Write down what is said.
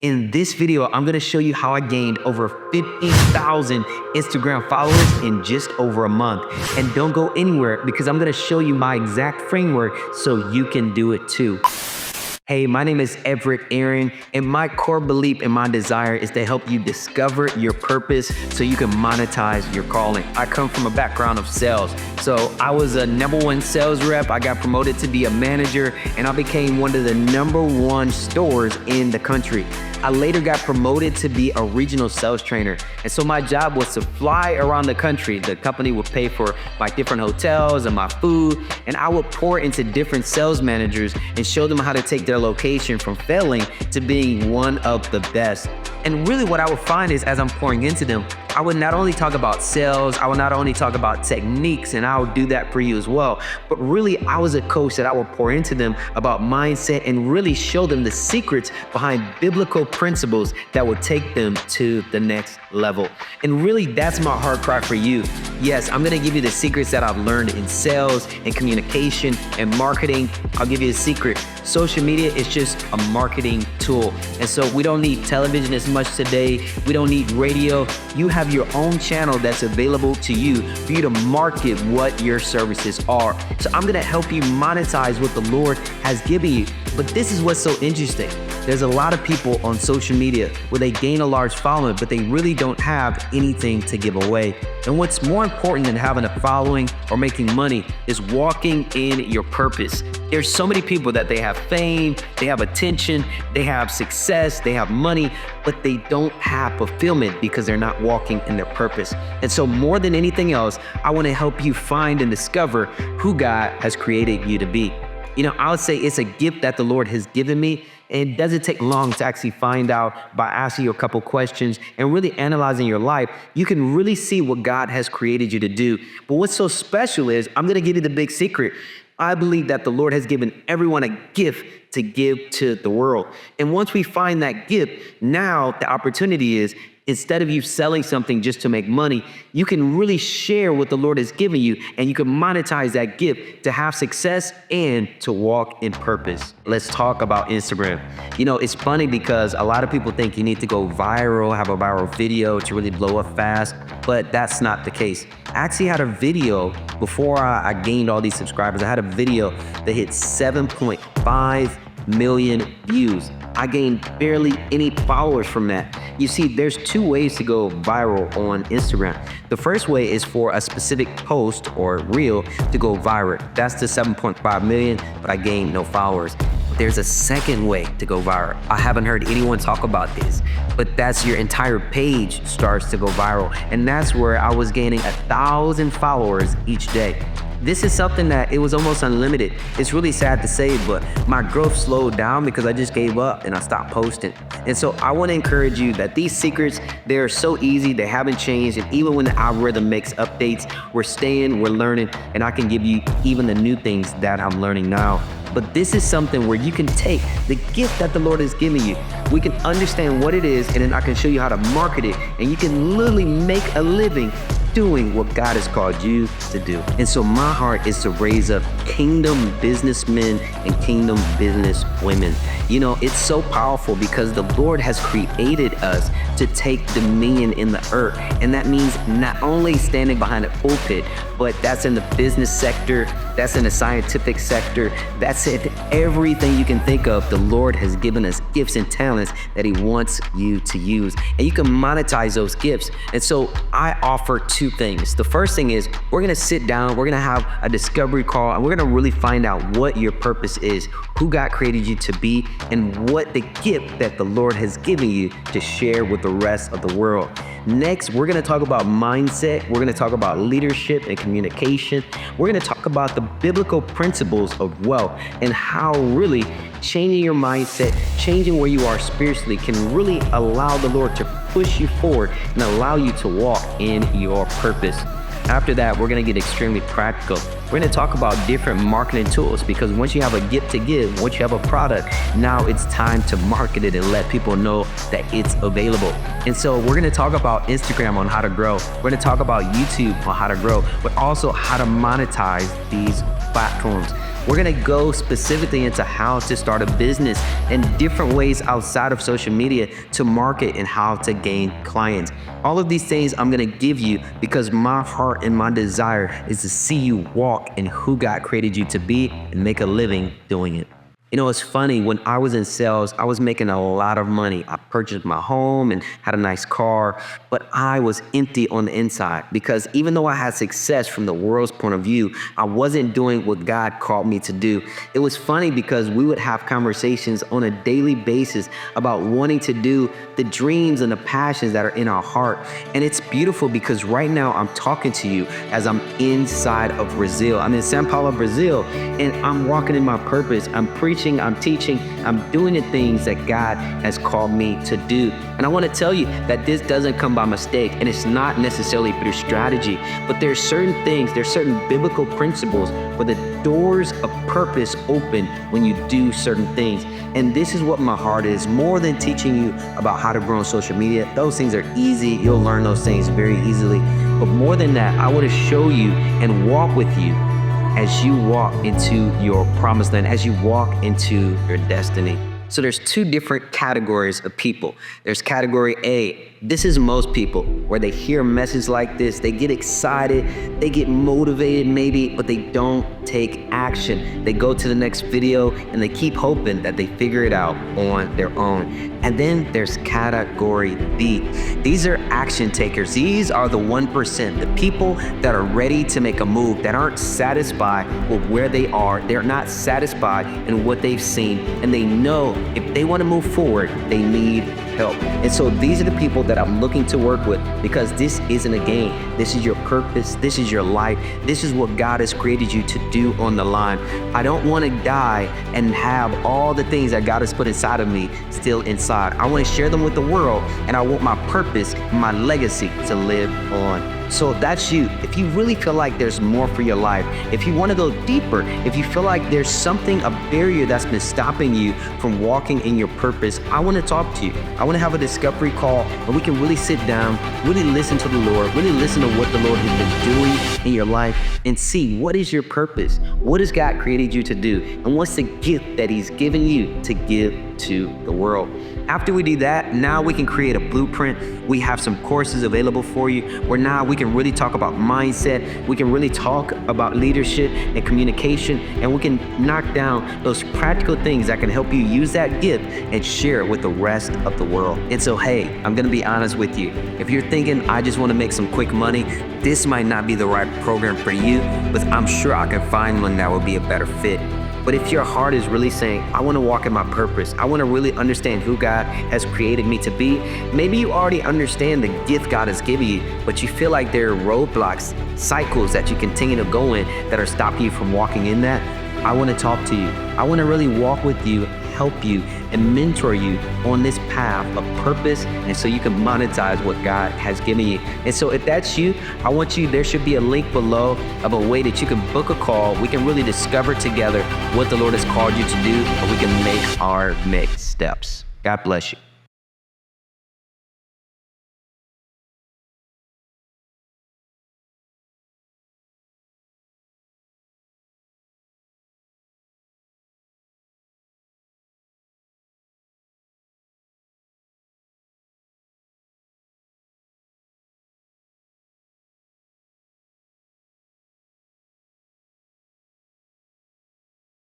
In this video, I'm gonna show you how I gained over 15,000 Instagram followers in just over a month. And don't go anywhere because I'm gonna show you my exact framework so you can do it too. Hey, my name is Everett Aaron, and my core belief and my desire is to help you discover your purpose so you can monetize your calling. I come from a background of sales. So I was a #1 sales rep. I got promoted to be a manager, and I became one of the #1 stores in the country. I later got promoted to be a regional sales trainer. And so my job was to fly around the country. The company would pay for my different hotels and my food, and I would pour into different sales managers and show them how to take their location from failing to being one of the best. And really what I would find is as I'm pouring into them, I would not only talk about sales, I would not only talk about techniques, and I would do that for you as well, but really I was a coach that I would pour into them about mindset and really show them the secrets behind biblical principles that would take them to the next level. And really that's my heart cry for you. Yes, I'm gonna give you the secrets that I've learned in sales and communication and marketing. I'll give you a secret. Social media is just a marketing tool. And so we don't need television as much today. We don't need radio. You have your own channel that's available to you for you to market what your services are. So I'm gonna help you monetize what the Lord has given you. But this is what's so interesting. There's a lot of people on social media where they gain a large following, but they really don't have anything to give away. And what's more important than having a following or making money is walking in your purpose. There's so many people that they have fame, they have attention, they have success, they have money, but they don't have fulfillment because they're not walking in their purpose. And so more than anything else, I want to help you find and discover who God has created you to be. You know, I would say it's a gift that the Lord has given me, and it doesn't take long to actually find out by asking you a couple questions and really analyzing your life. You can really see what God has created you to do. But what's so special is, I'm gonna give you the big secret. I believe that the Lord has given everyone a gift to give to the world. And once we find that gift, now the opportunity is, instead of you selling something just to make money, you can really share what the Lord has given you, and you can monetize that gift to have success and to walk in purpose. Let's talk about Instagram. You know, it's funny because a lot of people think you need to go viral, have a viral video to really blow up fast, but that's not the case. I actually had a video before I gained all these subscribers. I had a video that hit 7.5 million views. I gained barely any followers from that. You see, there's two ways to go viral on Instagram. The first way is for a specific post or reel to go viral. That's the 7.5 million, but I gained no followers. There's a second way to go viral. I haven't heard anyone talk about this, but that's your entire page starts to go viral. And that's where I was gaining 1,000 followers each day. This is something that it was almost unlimited. It's really sad to say, but my growth slowed down because I just gave up and I stopped posting. And so I want to encourage you that these secrets, they're so easy, they haven't changed. And even when the algorithm makes updates, we're staying, we're learning, and I can give you even the new things that I'm learning now. But this is something where you can take the gift that the Lord has given you. We can understand what it is, and then I can show you how to market it. And you can literally make a living doing what God has called you to do. And so my heart is to raise up kingdom businessmen and kingdom business women. You know, it's so powerful because the Lord has created us to take dominion in the earth. And that means not only standing behind a pulpit, but that's in the business sector, that's in the scientific sector, that's in everything you can think of. The Lord has given us gifts and talents that He wants you to use. And you can monetize those gifts. And so I offer two things. The first thing is we're gonna sit down, we're gonna have a discovery call, and we're gonna really find out what your purpose is, who God created you to be, and what the gift that the Lord has given you to share with the rest of the world. Next, we're gonna talk about mindset. We're gonna talk about leadership and communication. We're gonna talk about the biblical principles of wealth and how really changing your mindset, changing where you are spiritually can really allow the Lord to push you forward and allow you to walk in your purpose. After that, we're gonna get extremely practical. We're gonna talk about different marketing tools because once you have a gift to give, once you have a product, now it's time to market it and let people know that it's available. And so we're gonna talk about Instagram on how to grow. We're gonna talk about YouTube on how to grow, but also how to monetize these platforms. We're gonna go specifically into how to start a business and different ways outside of social media to market and how to gain clients. All of these things I'm gonna give you because my heart and my desire is to see you walk in who God created you to be and make a living doing it. You know, it's funny, when I was in sales, I was making a lot of money. I purchased my home and had a nice car, but I was empty on the inside because even though I had success from the world's point of view, I wasn't doing what God called me to do. It was funny because we would have conversations on a daily basis about wanting to do the dreams and the passions that are in our heart. And it's beautiful because right now I'm talking to you as I'm inside of Brazil. I'm in São Paulo, Brazil, and I'm walking in my purpose. I'm preaching, I'm teaching, I'm doing the things that God has called me to do. And I want to tell you that this doesn't come by mistake, and it's not necessarily through strategy, but there's certain things, there's certain biblical principles where the doors of purpose open when you do certain things. And this is what my heart is, more than teaching you about how to grow on social media. Those things are easy. You'll learn those things very easily. But more than that, I want to show you and walk with you as you walk into your promised land, as you walk into your destiny. So there's two different categories of people. There's category A. This is most people, where they hear a message like this, they get excited, they get motivated maybe, but they don't take action. They go to the next video and they keep hoping that they figure it out on their own. And then there's category B. These are action takers. These are the 1%, the people that are ready to make a move, that aren't satisfied with where they are. They're not satisfied in what they've seen, and they know if they want to move forward, they need help. And so these are the people that I'm looking to work with, because this isn't a game. This is your purpose. This is your life. This is what God has created you to do on the line. I don't want to die and have all the things that God has put inside of me still inside. I want to share them with the world, and I want my purpose, my legacy to live on. So if that's you, if you really feel like there's more for your life, if you want to go deeper, if you feel like there's something, a barrier that's been stopping you from walking in your purpose, I want to talk to you. I want to have a discovery call where we can really sit down, really listen to the Lord, really listen to what the Lord has been doing in your life, and see what is your purpose, what has God created you to do, and what's the gift that He's given you to give to the world. After we do that, now we can create a blueprint. We have some courses available for you where now we can really talk about mindset. We can really talk about leadership and communication, and we can knock down those practical things that can help you use that gift and share it with the rest of the world. And so, hey, I'm gonna be honest with you. If you're thinking, I just wanna make some quick money, this might not be the right program for you, but I'm sure I can find one that will be a better fit. But if your heart is really saying, I want to walk in my purpose, I want to really understand who God has created me to be, maybe you already understand the gift God has given you, but you feel like there are roadblocks, cycles that you continue to go in that are stopping you from walking in that, I want to talk to you. I want to really walk with you, help you, and mentor you on this path of purpose, and so you can monetize what God has given you. And so if that's you, I want you, there should be a link below of a way that you can book a call. We can really discover together what the Lord has called you to do, and we can make our next steps. God bless you.